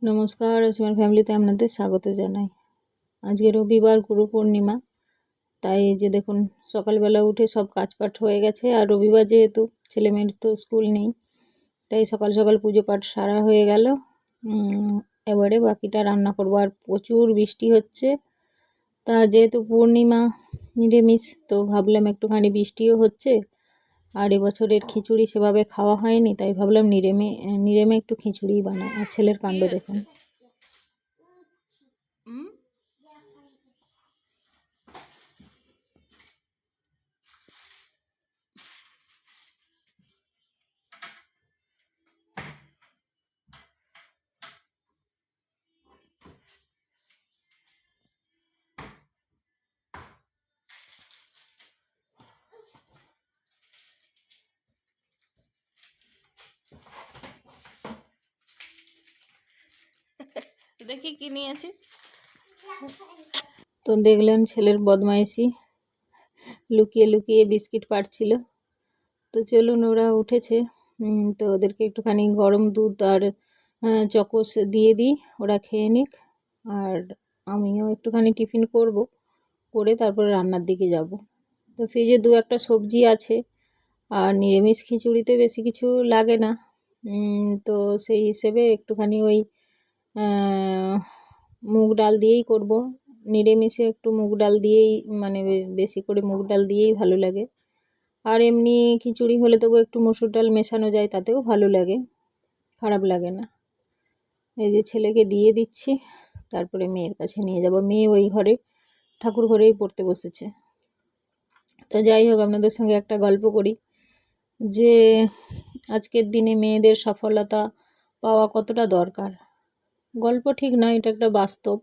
নমস্কার, আজমার ফ্যামিলিতে আপনাদের স্বাগত জানাই। আজকে রবিবার, গুরু পূর্ণিমা। তাই এই যে দেখুন, সকালবেলা উঠে সব কাজপাঠ হয়ে গেছে। আর রবিবার যেহেতু ছেলেমেয়ের তো স্কুল নেই, তাই সকাল সকাল পুজো পাঠ সারা হয়ে গেল। এবারে বাকিটা রান্না করব। আর প্রচুর বৃষ্টি হচ্ছে, তা যেহেতু পূর্ণিমা নিরামিষ, তো ভাবলাম একটুখানি বৃষ্টিও হচ্ছে আর এবছরের খিচুড়ি সেভাবে খাওয়া হয়নি, তাই ভাবলাম নিরেমে একটু খিচুড়ি বানাই। আর ছেলের কাণ্ড দেখুন। দেখি কি নিয়েছিস। তো দেখলেন ছেলের বদমাইশি, লুকিয়ে লুকিয়ে বিস্কিট পাড়ছিল। তো চলুন, ওরা উঠেছে, তো ওদেরকে একটুখানি গরম দুধ আর চকোস দিয়ে দিই, ওরা খেয়ে নিক। আর আমিও একটুখানি টিফিন করব, করে তারপরে রান্নার দিকে যাব। তো ফ্রিজে দু একটা সবজি আছে, আর নিরামিষ খিচুড়িতে বেশি কিছু লাগে না। তো সেই হিসেবে একটুখানি ওই মুগ ডাল দিয়েই করব। নিরামিষে একটু মুগ ডাল দিয়েই, মানে বেশি করে মুগ ডাল দিয়েই ভালো লাগে। আর এমনি খিচুড়ি হলে তবু একটু মসুর ডাল মেশানো যায়, তাতেও ভালো লাগে, খারাপ লাগে না। এই যে ছেলেকে দিয়ে দিচ্ছি, তারপরে মেয়ের কাছে নিয়ে যাব। মেয়ে ওই ঘরে ঠাকুর ঘরেই পড়তে বসেছে। তো যাই হোক, আপনাদের সঙ্গে একটা গল্প করি যে আজকের দিনে মেয়েদের সফলতা পাওয়া কতটা দরকার। গল্প ঠিক না, এটা একটা বাস্তব।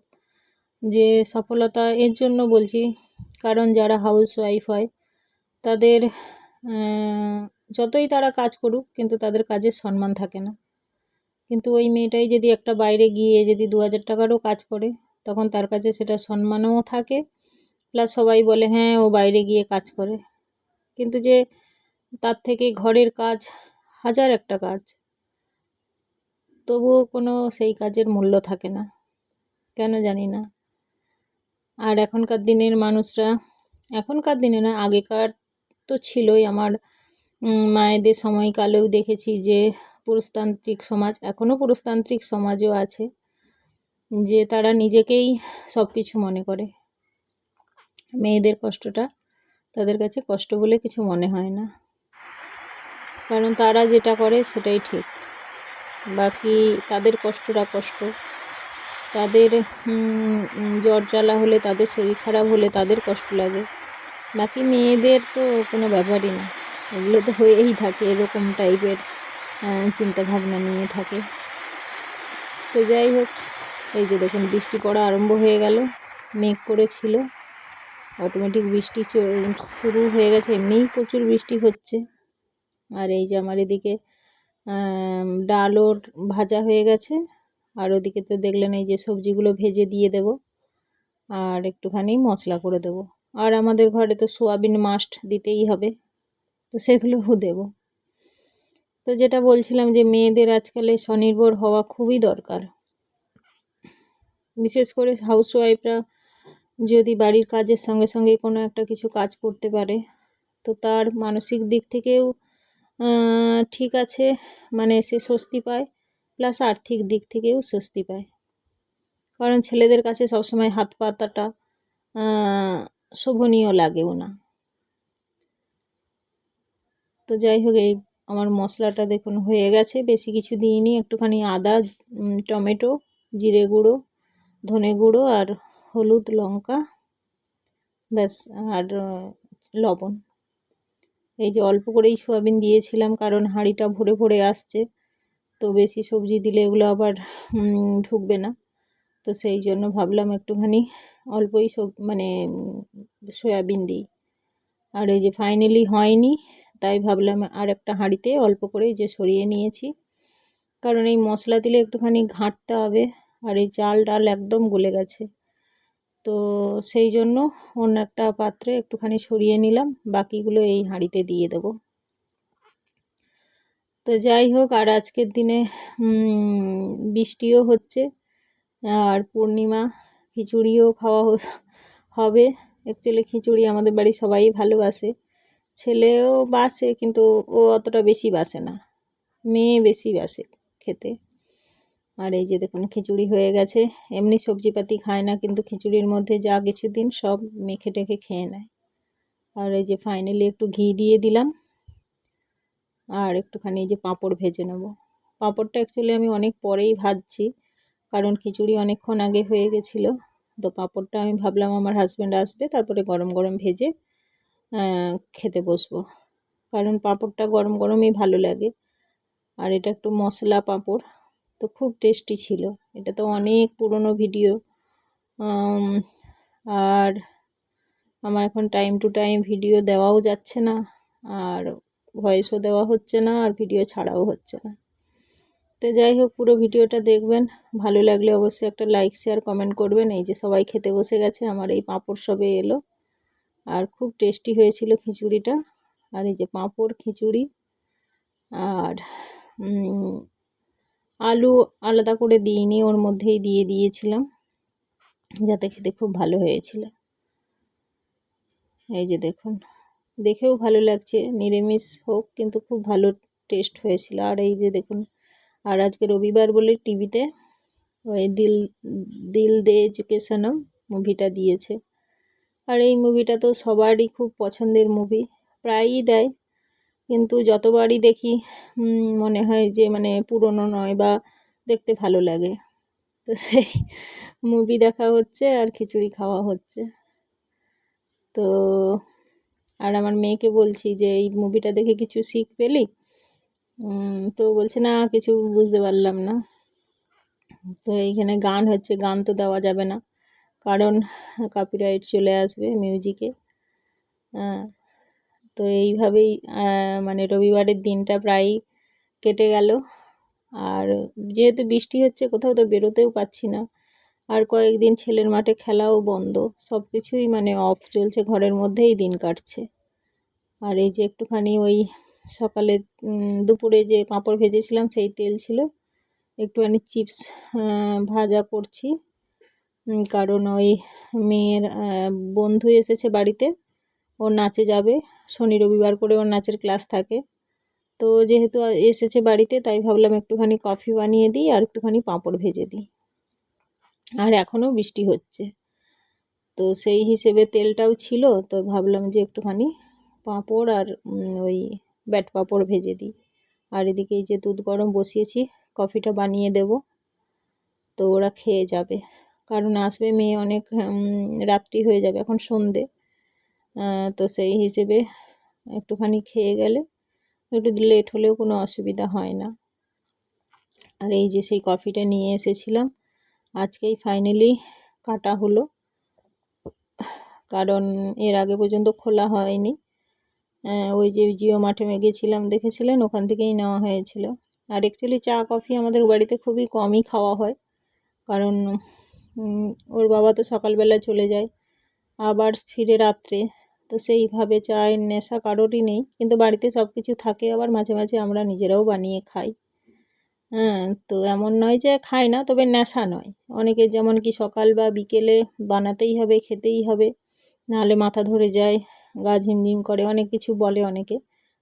যে সফলতা এর জন্য বলছি, কারণ যারা হাউস ওয়াইফ হয় তাদের যতই তারা কাজ করুক, কিন্তু তাদের কাজের সম্মান থাকে না। কিন্তু ওই মেয়েটাই যদি একটা বাইরে গিয়ে যদি 2000 টাকারও কাজ করে, তখন তার কাছে সেটা সম্মানও থাকে, প্লাস সবাই বলে হ্যাঁ ও বাইরে গিয়ে কাজ করে। কিন্তু যে তার থেকে ঘরের কাজ হাজার একটা কাজ, তবুও কোনো সেই কাজের মূল্য থাকে না, কেন জানি না। আর এখনকার দিনের মানুষরা, এখনকার দিনে না, আগেকার তো ছিলই। আমার মায়েদের সময়কালেও দেখেছি যে পুরুষতান্ত্রিক সমাজ, এখনও পুরুষতান্ত্রিক সমাজও আছে, যে তারা নিজেকেই সব কিছু মনে করে। মেয়েদের কষ্টটা তাদের কাছে কষ্ট বলে কিছু মনে হয় না, কারণ তারা যেটা করে সেটাই ঠিক। বাকি তাদের কষ্টটা কষ্ট, তাদের জ্বর জ্বালা হলে, তাদের শরীর খারাপ হলে তাদের কষ্ট লাগে। বাকি মেয়েদের তো কোনো ব্যাপারই না, এগুলো তো হয়েই থাকে, এরকম টাইপের চিন্তাভাবনা নিয়ে থাকে। তো যাই হোক, এই যে দেখুন বৃষ্টি পড়া আরম্ভ হয়ে গেল। মেঘ করেছিল, অটোমেটিক বৃষ্টি শুরু হয়ে গেছে। এমনিই প্রচুর বৃষ্টি হচ্ছে। আর এই যে আমার এদিকে ডালও ভাজা হয়ে গেছে। আর ওদিকে তো দেখলেন এই যে সবজিগুলো ভেজে দিয়ে দেব, আর একটুখানি মশলা করে দেব। আর আমাদের ঘরে তো সোয়াবিন মাস্ট দিতেই হবে, তো সেগুলোও দেব। তো যেটা বলছিলাম যে মেয়েদের আজকালে স্বনির্ভর হওয়া খুবই দরকার। বিশেষ করে হাউসওয়াইফরা যদি বাড়ির কাজের সঙ্গে সঙ্গে কোনো একটা কিছু কাজ করতে পারে, তো তার মানসিক দিক থেকেও ঠিক আছে, মানে সে স্বস্তি পায়, প্লাস আর্থিক দিক থেকেও স্বস্তি পায়। কারণ ছেলেদের কাছে সবসময় হাত পাতাটা শোভনীয় লাগেও না। তো যাই হোক, এই আমার মশলাটা দেখুন হয়ে গেছে, বেশি কিছু দিইনি। একটুখানি আদা, টমেটো, জিরে গুঁড়ো, ধনে গুঁড়ো আর হলুদ, লঙ্কা, ব্যাস, আর লবণ। এই যে অল্প করেই সোয়াবিন দিয়েছিলাম, কারণ হাঁড়িটা ভরে ভরে আসছে, তো বেশি সবজি দিলে এগুলো আবার ঢুকবে না। তো সেই জন্য ভাবলাম একটুখানি অল্পই মানে সয়াবিন দিই। আর এই যে ফাইনালি হয়নি, তাই ভাবলাম আর একটা হাঁড়িতে অল্প করে যে সরিয়ে নিয়েছি, কারণ এই মশলা দিলে একটুখানি ঘাঁটতে হবে। আর এই চাল ডাল একদম গলে গেছে, তো সেই জন্য অন্য একটা পাত্রে একটুখানি সরিয়ে নিলাম, বাকিগুলো এই হাঁড়িতে দিয়ে দেবো। তো যাই হোক, আর আজকের দিনে বৃষ্টিও হচ্ছে, আর পূর্ণিমা, খিচুড়িও খাওয়া হবে। অ্যাকচুয়ালি খিচুড়ি আমাদের বাড়ি সবাই ভালোবাসে, ছেলেও বাসে কিন্তু ও অতটা বেশি বাসে না, মেয়ে বেশি বাসে খেতে। আর এই যে দেখুন খিচুড়ি হয়ে গেছে। এমনি সবজিপাতি খায় না, কিন্তু খিচুড়ির মধ্যে যা কিছু দিন সব মেখে টেখে খেয়ে নেয়। আর এই যে ফাইনালি একটু ঘি দিয়ে দিলাম, আর একটুখানি এই যে পাঁপড় ভেজে নেব। পাঁপড়টা অ্যাকচুয়ালি আমি অনেক পরেই ভাজছি, কারণ খিচুড়ি অনেকক্ষণ আগে হয়ে গেছিলো। তো পাঁপড়টা আমি ভাবলাম আমার হাজব্যান্ড আসবে, তারপরে গরম গরম ভেজে খেতে বসবো, কারণ পাঁপড়টা গরম গরমই ভালো লাগে। আর এটা একটু মশলা পাঁপড়, তো খুব টেস্টি ছিল। এটা তো অনেক পুরনো ভিডিও, আর আমার এখন টাইম টু টাইম ভিডিও দেওয়াও যাচ্ছে না, আর ভয়েসও দেওয়া হচ্ছে না, আর ভিডিও ছাড়াও হচ্ছে না। তো যাই হোক, পুরো ভিডিওটা দেখবেন, ভালো লাগলে অবশ্যই একটা লাইক শেয়ার কমেন্ট করবেন। এই যে সবাই খেতে বসে গেছে, আমার এই পাঁপড় সবে এলো, আর খুব টেস্টি হয়েছিল খিচুড়িটা। আর এই যে পাঁপড়, খিচুড়ি, আর আলু আলাদা করে দিইনি, ওর মধ্যেই দিয়ে দিয়েছিলাম, যাতে খেতে খুব ভালো হয়েছিল। এই যে দেখুন, দেখেও ভালো লাগছে, নিরামিষ হোক কিন্তু খুব ভালো টেস্ট হয়েছিল। আর এই যে দেখুন, আর আজকে রবিবার বলে টিভিতে ওই দিল দিল দে চুকে সনম মুভিটা দিয়েছে। আর এই মুভিটা তো সবারই খুব পছন্দের মুভি, প্রায়ই দেয়, কিন্তু যতবারই দেখি মনে হয় যে মানে পুরনো নয়, বা দেখতে ভালো লাগে। তো সেই মুভি দেখা হচ্ছে আর খিচুড়ি খাওয়া হচ্ছে। তো আর আমার মেয়েকে বলছি যে এই মুভিটা দেখে কিছু শিখ পেলি? তো বলছে না, কিছু বুঝতে পারলাম না। তো এইখানে গান হচ্ছে, গান তো দেওয়া যাবে না, কারণ কপিরাইট চলে আসবে মিউজিকে। তো এইভাবেই মানে রবিবারের দিনটা প্রায় কেটে গেল। আর যেহেতু বৃষ্টি হচ্ছে, কোথাও তো বেরোতেও পাচ্ছি না, আর কয়েকদিন ছেলের মাঠে খেলাও বন্ধ, সব কিছুই মানে অফ চলছে, ঘরের মধ্যেই দিন কাটছে। আর এই যে একটুখানি ওই সকালে দুপুরে যে পাঁপড় ভেজেছিলাম সেই তেল ছিল, একটুখানি চিপস ভাজা করছি, কারণ ওই মেয়ের বন্ধু এসেছে বাড়িতে, ওর নাচে যাবে, শনি রবিবার করে ওর নাচের ক্লাস থাকে। তো যেহেতু এসেছে বাড়িতে, তাই ভাবলাম একটুখানি কফি বানিয়ে দিই আর একটুখানি পাঁপড় ভেজে দিই। আর এখনও বৃষ্টি হচ্ছে, তো সেই হিসেবে তেলটাও ছিল, তো ভাবলাম যে একটুখানি পাঁপড় আর ওই ব্যাট পাঁপড় ভেজে দিই। আর এদিকে এই যে দুধ গরম বসিয়েছি, কফিটা বানিয়ে দেব, তো ওরা খেয়ে যাবে, কারণ আসবে মেয়ে অনেক রাত্রি হয়ে যাবে, এখন সন্ধে। তো সেই হিসেবে একটুখানি খেয়ে গেলে একটু লেট হলেও কোনো অসুবিধা হয় না। আর এই যে সেই কফিটা নিয়ে এসেছিলাম, আজকেই ফাইনালি কাটা হলো, কারণ এর আগে পর্যন্ত খোলা হয়নি। ওই যে জিও মাঠে গেছিলাম, দেখেছিলেন, ওখান থেকেই নেওয়া হয়েছিল। আর অ্যাকচুয়ালি চা কফি আমাদের বাড়িতে খুবই কমই খাওয়া হয়, কারণ ওর বাবা তো সকালবেলা চলে যায়, আবার ফিরে রাত্রে, তো সেইভাবে চায়ের নেশা কারোরই নেই, কিন্তু বাড়িতে সব কিছু থাকে, আবার মাঝে মাঝে আমরা নিজেরাও বানিয়ে খাই। তো এমন নয় যে খাই না, তবে নেশা নয়। অনেকের যেমন কি সকাল বা বিকেলে বানাতেই হবে, খেতেই হবে, নাহলে মাথা ধরে যায়, গা ঝিমঝিম করে, অনেক কিছু বলে অনেকে।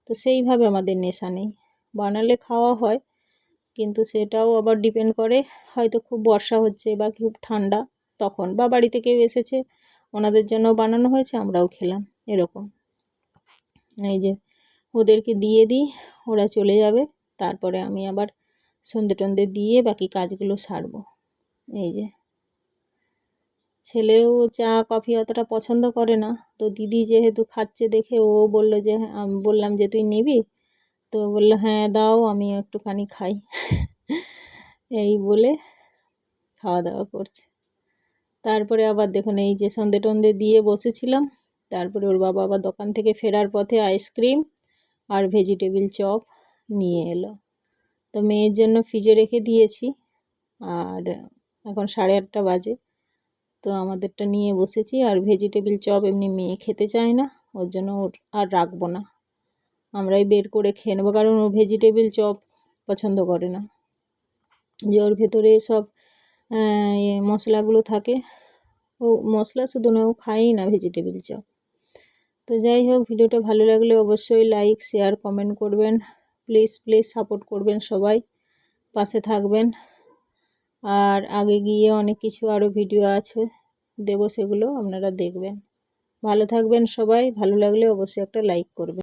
তো সেইভাবে আমাদের নেশা নেই, বানালে খাওয়া হয়, কিন্তু সেটাও আবার ডিপেন্ড করে, হয়তো খুব বর্ষা হচ্ছে বা খুব ঠান্ডা তখন, বা বাড়িতে কেউ এসেছে ওনাদের জন্য বানানো হয়েছে, আমরাও খেলাম, এরকম। এই যে ওদেরকে দিয়ে দিই, ওরা চলে যাবে, তারপরে আমি আবার সন্ধে টন্ধে দিয়ে বাকি কাজগুলো সারবো। এই যে ছেলেও চা কফি অতটা পছন্দ করে না, তো দিদি যেহেতু খাচ্ছে দেখে ও বলল যে আমি বললাম যে তুই নিবি, তো বললো হ্যাঁ দাও, আমি একটুখানি খাই। এই বলে খাওয়া দাওয়া করছে। তারপরে আবার দেখুন এই যে সন্ধে টন্ধে দিয়ে বসেছিলাম, তারপরে ওর বাবা আবার দোকান থেকে ফেরার পথে আইসক্রিম আর ভেজিটেবিল চপ নিয়ে এলো, তো মেয়ের জন্য ফ্রিজে রেখে দিয়েছি। আর এখন 8:30 বাজে, তো আমাদেরটা নিয়ে বসেছি। আর ভেজিটেবিল চপ এমনি মেয়ে খেতে চায় না, ওর জন্য ওর আর রাখবো না, আমরাই বের করে খেয়ে নেবো, কারণ ও ভেজিটেবিল চপ পছন্দ করে না, যে ওর ভেতরে সব মশলাগুলো থাকে। ও মশলা শুধু না, ও খায়ই না ভেজিটেবিল চপ। তো যাই হোক, ভিডিওটা ভালো লাগলে অবশ্যই লাইক, শেয়ার, কমেন্ট করবেন। প্লিজ সাপোর্ট করবেন, সবাই পাশে থাকবেন। আর আগে গিয়ে অনেক কিছু আরও ভিডিও আছে দেবো, সেগুলো আপনারা দেখবেন। ভালো থাকবেন সবাই, ভালো লাগলে অবশ্যই একটা লাইক করবেন।